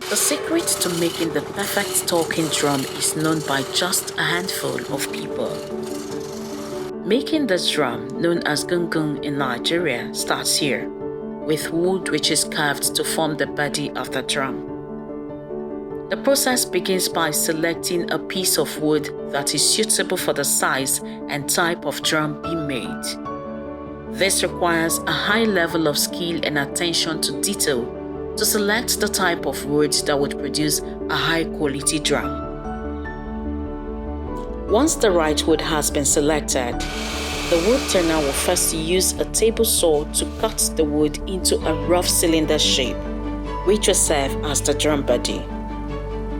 The secret to making the perfect talking drum is known by just a handful of people. Making this drum, known as gungun in Nigeria, starts here, with wood which is carved to form the body of the drum. The process begins by selecting a piece of wood that is suitable for the size and type of drum being made. This requires a high level of skill and attention to detail to select the type of wood that would produce a high-quality drum. Once the right wood has been selected, the wood turner will first use a table saw to cut the wood into a rough cylinder shape, which will serve as the drum body.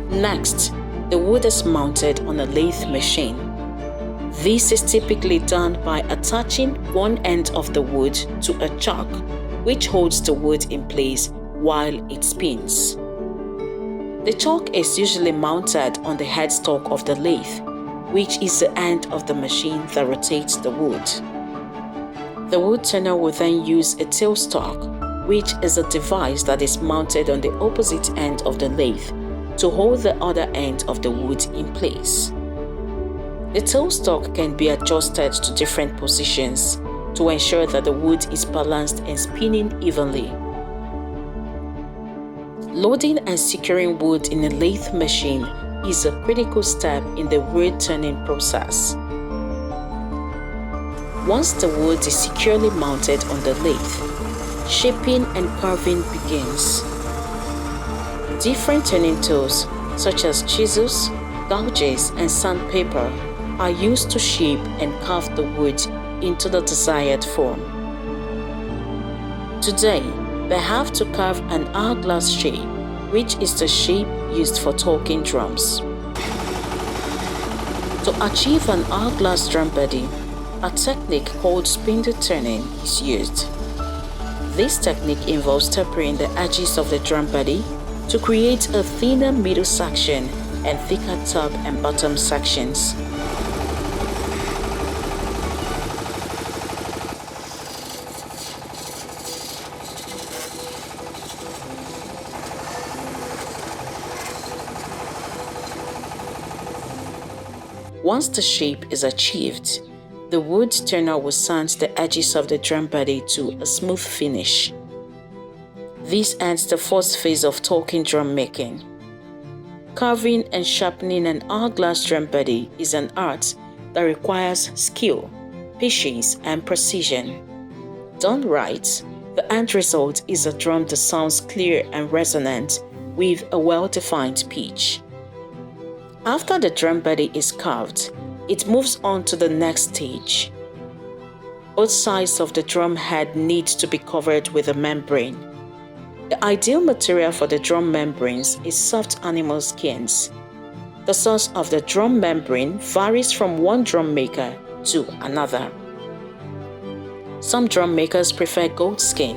Next, the wood is mounted on a lathe machine. This is typically done by attaching one end of the wood to a chuck, which holds the wood in place while it spins. The chuck is usually mounted on the headstock of the lathe, which is the end of the machine that rotates the wood. The wood turner will then use a tailstock, which is a device that is mounted on the opposite end of the lathe to hold the other end of the wood in place. The tailstock can be adjusted to different positions to ensure that the wood is balanced and spinning evenly. Loading and securing wood in a lathe machine is a critical step in the wood turning process. Once the wood is securely mounted on the lathe, shaping and carving begins. Different turning tools, such as chisels, gouges, and sandpaper, are used to shape and carve the wood into the desired form. Today, they have to carve an hourglass shape, which is the shape used for talking drums. To achieve an hourglass drum body, a technique called spindle turning is used. This technique involves tapering the edges of the drum body to create a thinner middle section and thicker top and bottom sections. Once the shape is achieved, the wood turner will sand the edges of the drum body to a smooth finish. This ends the first phase of talking drum making. Carving and sharpening an hourglass drum body is an art that requires skill, patience, and precision. Done right, the end result is a drum that sounds clear and resonant with a well-defined pitch. After the drum body is carved, it moves on to the next stage. Both sides of the drum head need to be covered with a membrane. The ideal material for the drum membranes is soft animal skins. The source of the drum membrane varies from one drum maker to another. Some drum makers prefer goat skin,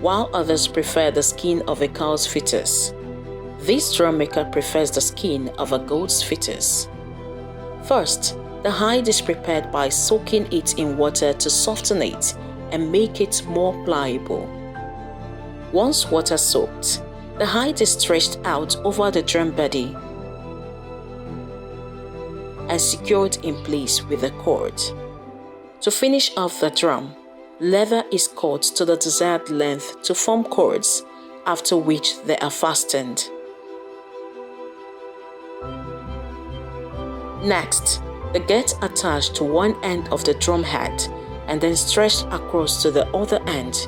while others prefer the skin of a cow's fetus. This drum maker prefers the skin of a goat's fetus. First, the hide is prepared by soaking it in water to soften it and make it more pliable. Once water soaked, the hide is stretched out over the drum body and secured in place with a cord. To finish off the drum, leather is cut to the desired length to form cords, after which they are fastened. Next, they get attached to one end of the drum head and then stretched across to the other end,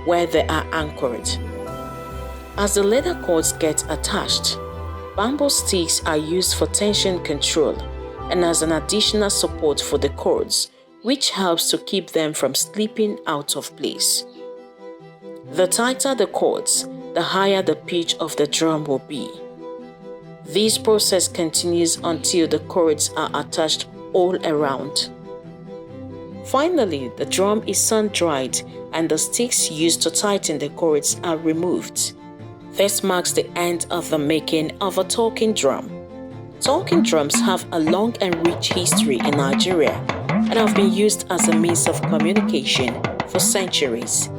where they are anchored. As the leather cords get attached, bamboo sticks are used for tension control and as an additional support for the cords, which helps to keep them from slipping out of place. The tighter the cords, the higher the pitch of the drum will be. This process continues until the cords are attached all around. Finally, the drum is sun-dried and the sticks used to tighten the cords are removed. This marks the end of the making of a talking drum. Talking drums have a long and rich history in Nigeria and have been used as a means of communication for centuries.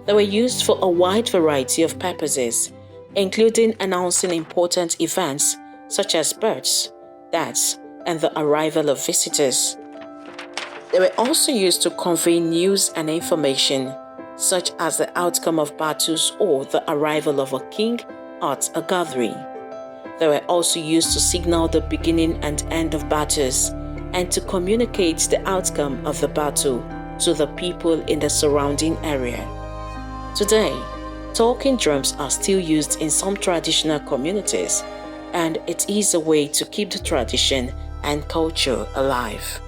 They were used for a wide variety of purposes, including announcing important events such as births, deaths, and the arrival of visitors. They were also used to convey news and information, such as the outcome of battles or the arrival of a king at a gathering. They were also used to signal the beginning and end of battles and to communicate the outcome of the battle to the people in the surrounding area. Today, talking drums are still used in some traditional communities, and it is a way to keep the tradition and culture alive.